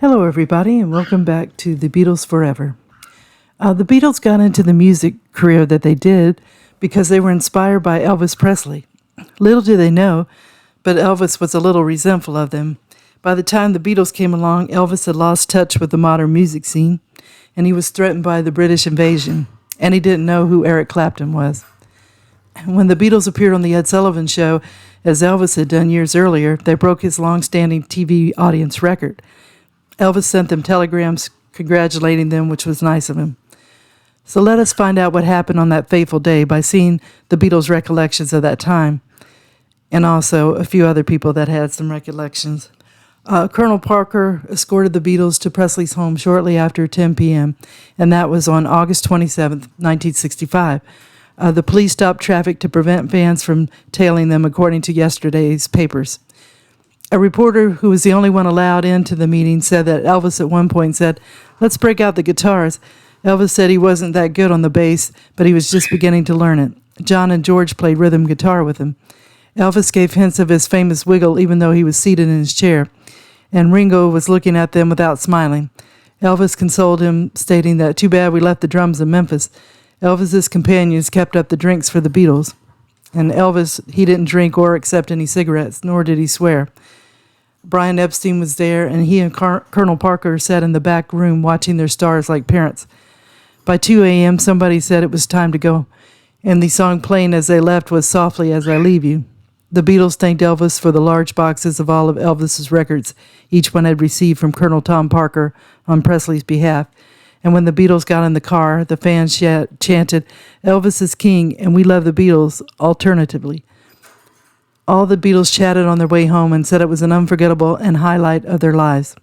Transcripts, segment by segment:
Hello, everybody, and welcome back to the Beatles Forever. The Beatles got into the music career that they did because they were inspired by Elvis Presley. Little did they know, but Elvis was a little resentful of them. By the time the Beatles came along, Elvis had lost touch with the modern music scene, and he was threatened by the British invasion, and he didn't know who Eric Clapton was. When the Beatles appeared on the Ed Sullivan Show, as Elvis had done years earlier, they broke his long-standing TV audience record. Elvis sent them telegrams congratulating them, which was nice of him. So let us find out what happened on that fateful day by seeing the Beatles' recollections of that time, and also a few other people that had some recollections. Colonel Parker escorted the Beatles to Presley's home shortly after 10 p.m., and that was on August 27th, 1965. The police stopped traffic to prevent fans from tailing them, according to yesterday's papers. A reporter who was the only one allowed into the meeting said that Elvis at one point said, "Let's break out the guitars." Elvis said he wasn't that good on the bass, but he was just beginning to learn it. John and George played rhythm guitar with him. Elvis gave hints of his famous wiggle even though he was seated in his chair, and Ringo was looking at them without smiling. Elvis consoled him, stating that too bad we left the drums in Memphis. Elvis's companions kept up the drinks for the Beatles, and Elvis, he didn't drink or accept any cigarettes, nor did he swear. Brian Epstein was there, and he and Colonel Parker sat in the back room watching their stars like parents. By 2 a.m., somebody said it was time to go, and the song playing as they left was "Softly as I Leave You." The Beatles thanked Elvis for the large boxes of all of Elvis's records each one had received from Colonel Tom Parker on Presley's behalf. And when the Beatles got in the car, the fans chanted, "Elvis is king, and we love the Beatles," alternatively. All the Beatles chatted on their way home and said it was an unforgettable and highlight of their lives.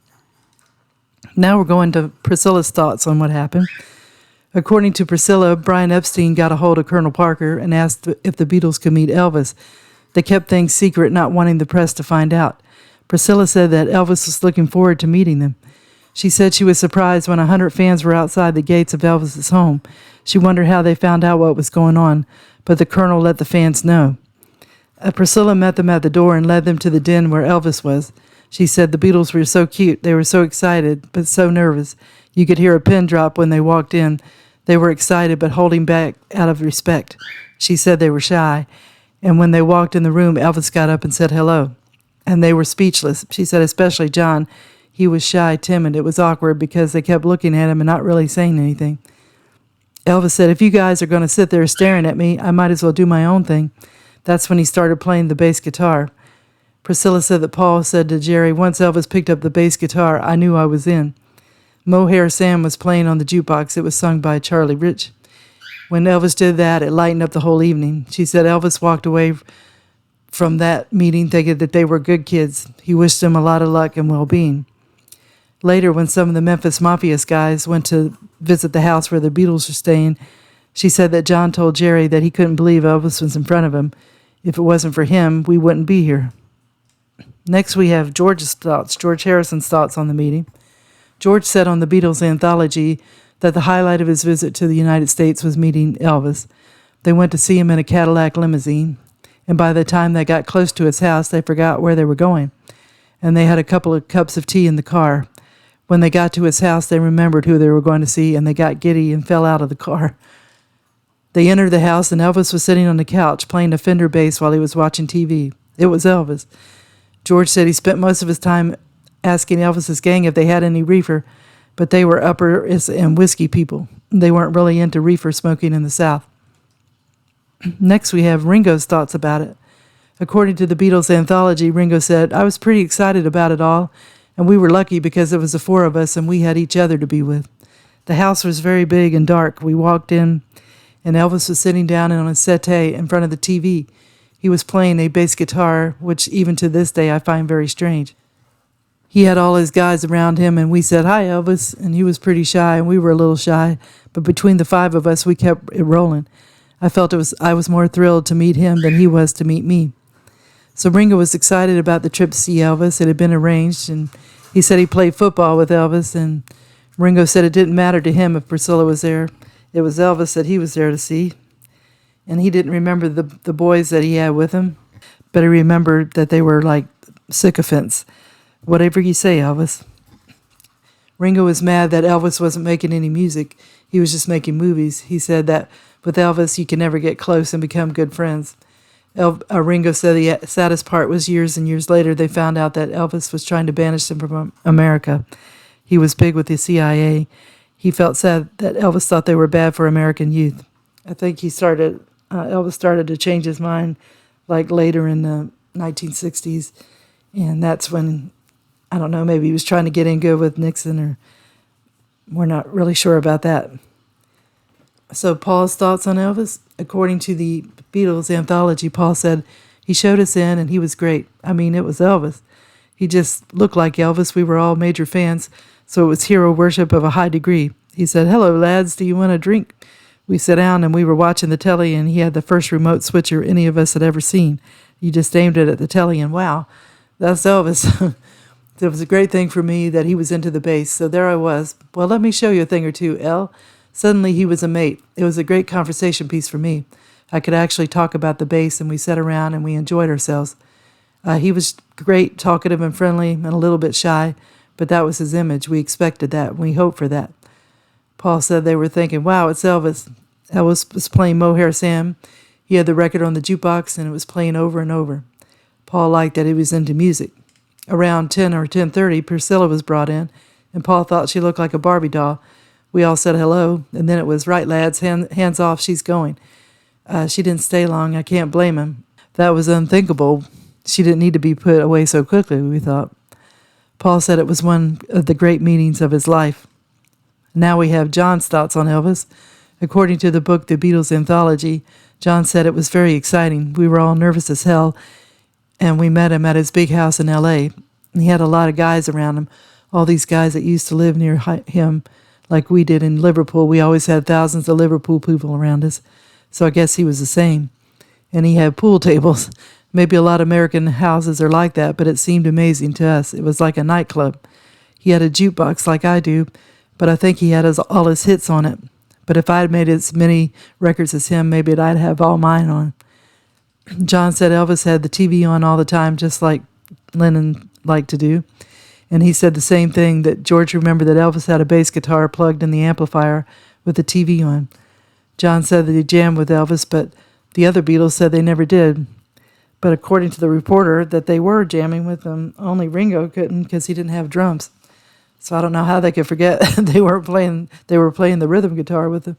Now we're going to Priscilla's thoughts on what happened. According to Priscilla, Brian Epstein got a hold of Colonel Parker and asked if the Beatles could meet Elvis. They kept things secret, not wanting the press to find out. Priscilla said that Elvis was looking forward to meeting them. She said she was surprised when 100 fans were outside the gates of Elvis's home. She wondered how they found out what was going on, but the colonel let the fans know. Priscilla met them at the door and led them to the den where Elvis was. She said the Beatles were so cute, they were so excited, but so nervous. You could hear a pin drop when they walked in. They were excited, but holding back out of respect. She said they were shy. And when they walked in the room, Elvis got up and said hello. And they were speechless. She said especially John. He was shy, timid. It was awkward because they kept looking at him and not really saying anything. Elvis said, "If you guys are going to sit there staring at me, I might as well do my own thing." That's when he started playing the bass guitar. Priscilla said that Paul said to Jerry, "Once Elvis picked up the bass guitar, I knew I was in." Mohair Sam was playing on the jukebox. It was sung by Charlie Rich. When Elvis did that, it lightened up the whole evening. She said Elvis walked away from that meeting thinking that they were good kids. He wished them a lot of luck and well-being. Later, when some of the Memphis Mafia guys went to visit the house where the Beatles were staying, she said that John told Jerry that he couldn't believe Elvis was in front of him. If it wasn't for him, we wouldn't be here. Next, we have George Harrison's thoughts on the meeting. George said on the Beatles anthology that the highlight of his visit to the United States was meeting Elvis. They went to see him in a Cadillac limousine, and by the time they got close to his house, they forgot where they were going, and they had a couple of cups of tea in the car. When they got to his house, they remembered who they were going to see, and they got giddy and fell out of the car. They entered the house, and Elvis was sitting on the couch playing a Fender bass while he was watching TV. It was Elvis. George said he spent most of his time asking Elvis's gang if they had any reefer, but they were upper and whiskey people. They weren't really into reefer smoking in the South. Next, we have Ringo's thoughts about it. According to the Beatles anthology, Ringo said, "I was pretty excited about it all, and we were lucky because it was the four of us and we had each other to be with. The house was very big and dark. We walked in, and Elvis was sitting down on a settee in front of the TV. He was playing a bass guitar, which even to this day I find very strange. He had all his guys around him, and we said, 'Hi, Elvis,' and he was pretty shy, and we were a little shy, but between the five of us, we kept it rolling. I felt I was more thrilled to meet him than he was to meet me." So Ringo was excited about the trip to see Elvis. It had been arranged, and he said he played football with Elvis, and Ringo said it didn't matter to him if Priscilla was there. It was Elvis that he was there to see. And he didn't remember the boys that he had with him, but he remembered that they were like sycophants. Whatever you say, Elvis. Ringo was mad that Elvis wasn't making any music. He was just making movies. He said that with Elvis, you can never get close and become good friends. Ringo said the saddest part was years and years later, they found out that Elvis was trying to banish him from America. He was big with the CIA. He felt sad that Elvis thought they were bad for American youth. I think Elvis started to change his mind like later in the 1960s. And that's when, I don't know, maybe he was trying to get in good with Nixon, or we're not really sure about that. So Paul's thoughts on Elvis? According to the Beatles anthology, Paul said, he showed us in and he was great. I mean, it was Elvis. He just looked like Elvis. We were all major fans, so it was hero worship of a high degree. He said, hello, lads, do you want a drink? We sat down and we were watching the telly, and he had the first remote switcher any of us had ever seen. You just aimed it at the telly and wow, that's Elvis. It was a great thing for me that he was into the bass. So there I was. Well, let me show you a thing or two, El. Suddenly he was a mate. It was a great conversation piece for me. I could actually talk about the bass, and we sat around and we enjoyed ourselves. He was great, talkative and friendly, and a little bit shy, but that was his image. We expected that, and we hoped for that. Paul said they were thinking, wow, it's Elvis. Elvis was playing Mohair Sam. He had the record on the jukebox, and it was playing over and over. Paul liked that he was into music. Around 10 or 10:30, Priscilla was brought in, and Paul thought she looked like a Barbie doll. We all said hello, and then it was, right, lads, hands off, she's going. She didn't stay long. I can't blame him. That was unthinkable. She didn't need to be put away so quickly, we thought. Paul said it was one of the great meetings of his life. Now we have John's thoughts on Elvis. According to the book, The Beatles Anthology, John said it was very exciting. We were all nervous as hell, and we met him at his big house in L.A. He had a lot of guys around him, all these guys that used to live near him like we did in Liverpool. We always had thousands of Liverpool people around us, so I guess he was the same. And he had pool tables. Maybe a lot of American houses are like that, but it seemed amazing to us. It was like a nightclub. He had a jukebox like I do, but I think he had all his hits on it. But if I had made as many records as him, maybe I'd have all mine on. John said Elvis had the TV on all the time, just like Lennon liked to do. And he said the same thing, that George remembered that Elvis had a bass guitar plugged in the amplifier with the TV on. John said that he jammed with Elvis, but the other Beatles said they never did. But according to the reporter, that they were jamming with him. Only Ringo couldn't because he didn't have drums. So I don't know how they could forget they were playing the rhythm guitar with him.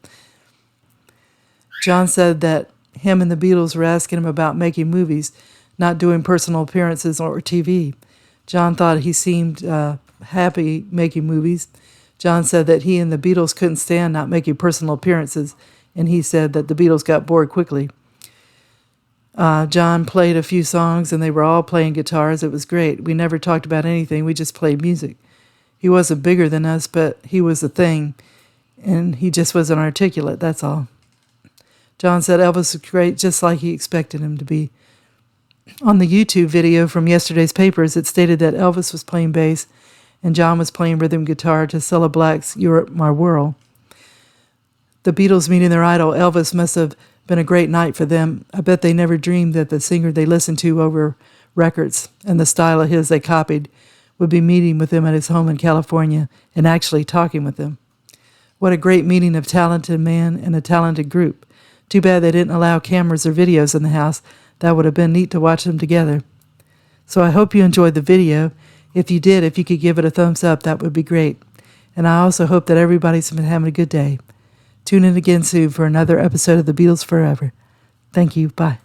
John said that him and the Beatles were asking him about making movies, not doing personal appearances or TV. John thought he seemed happy making movies. John said that he and the Beatles couldn't stand not making personal appearances, and he said that the Beatles got bored quickly. John played a few songs, and they were all playing guitars. It was great. We never talked about anything. We just played music. He wasn't bigger than us, but he was a thing, and he just wasn't articulate, that's all. John said Elvis was great, just like he expected him to be. On the YouTube video from yesterday's papers, it stated that Elvis was playing bass, and John was playing rhythm guitar to Cilla Black's You're My World. The Beatles meeting their idol, Elvis, must have been a great night for them. I bet they never dreamed that the singer they listened to over records and the style of his they copied would be meeting with him at his home in California and actually talking with him. What a great meeting of talented man and a talented group. Too bad they didn't allow cameras or videos in the house. That would have been neat to watch them together. So I hope you enjoyed the video. If you did, if you could give it a thumbs up, that would be great. And I also hope that everybody's been having a good day. Tune in again soon for another episode of The Beatles Forever. Thank you. Bye.